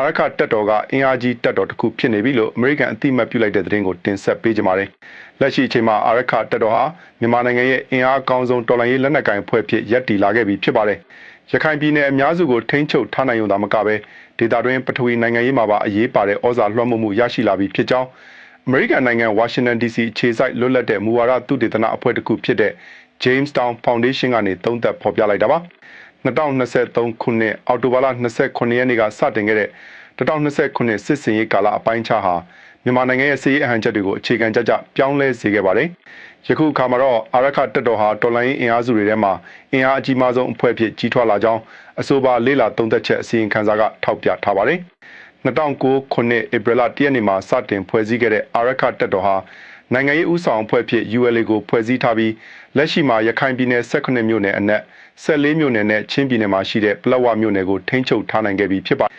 အာရခတပ်တော်ကအင်အားကြီးတပ်တော်တစ်ခုဖြစ်နေပြီလို့အမေရိကန်အသိအမှတ်ပြုလိုက်တဲ့သတင်းကိုတင်ဆက်ပေးကြပါမယ်။လက်ရှိအချိန်မှာအာရခတပ်တော်ဟာမြန်မာနိုင်ငံရဲ့အင်အားအကောင်းဆုံးတော်လှန်ရေးလက်နက်ကိုင်အဖွဲ့ဖြစ်ရပ်တည်လာခဲ့ပြီဖြစ်ပါတယ်။ရခိုင်ပြည်နယ်အများစုကိုထိန်းချုပ်ထားနိုင်ုံသာမကပဲဒေသတွင်းပထဝီနိုင်ငံရေးမှာပါအရေးပါတဲ့ဩဇာလွှမ်းမိုးမှုရရှိလာပြီဖြစ်ကြောင်းအမေရိကန်နိုင်ငံဝါရှင်တန် DC အခြေစိုက်လွတ်လပ်တဲ့မူဝါဒသုတေသနအဖွဲ့တစ်ခုဖြစ်တဲ့ Jamestown Foundation ကနေသုံးသပ်ဖော်ပြလိုက်တာပါ။2023ခုနှစ်အောက်တိုဘာလ29ရက်နေ့ကစတင်ခဲ့တဲ့2029စစ်စင်ရေးကာလအပိုင်းခြားဟာမြန်မာနိုင်ငံရဲ့စစ်ရေးအဟန့်အချက်တွေကိုအခြေခံကြပြောင်းလဲစေခဲ့ပါတယ်။ယခုအခါမှာတော့အာရခတပ်တော်ဟာတော်လှန်ရေးအင်အားစုတွေထဲမှာအင်အားအကြီးမားဆုံးအဖွဲ့ဖြစ်ကြီးထွားလာကြောင်းအဆိုပါလေးလာသုံးသက်ချက်အစီရင်ခံစာကထောက်ပြထားပါတယ်။2009ခုနှစ်ဧပြီလ1ရက်နေ့မှာစတင်ဖွဲ့စည်းခဲ့တဲ့အာရခတပ်တော်ဟာနိုင်ငံရေးဥဆောင်အဖွဲ့ဖြစ် ULA ကိုဖွဲ့စည်းထားပြီးလက်ရှိမှာရခိုင်ပြည်နယ်18မြို့နယ်အနက်14မြို့နယ်နဲ့ချင်းပြည်နယ်မှာရှိတဲ့ပလက်ဝမြို့နယ်ကိုထိန်းချုပ်ထားနိုင်ခဲ့ပြီဖြစ်ပါတယ်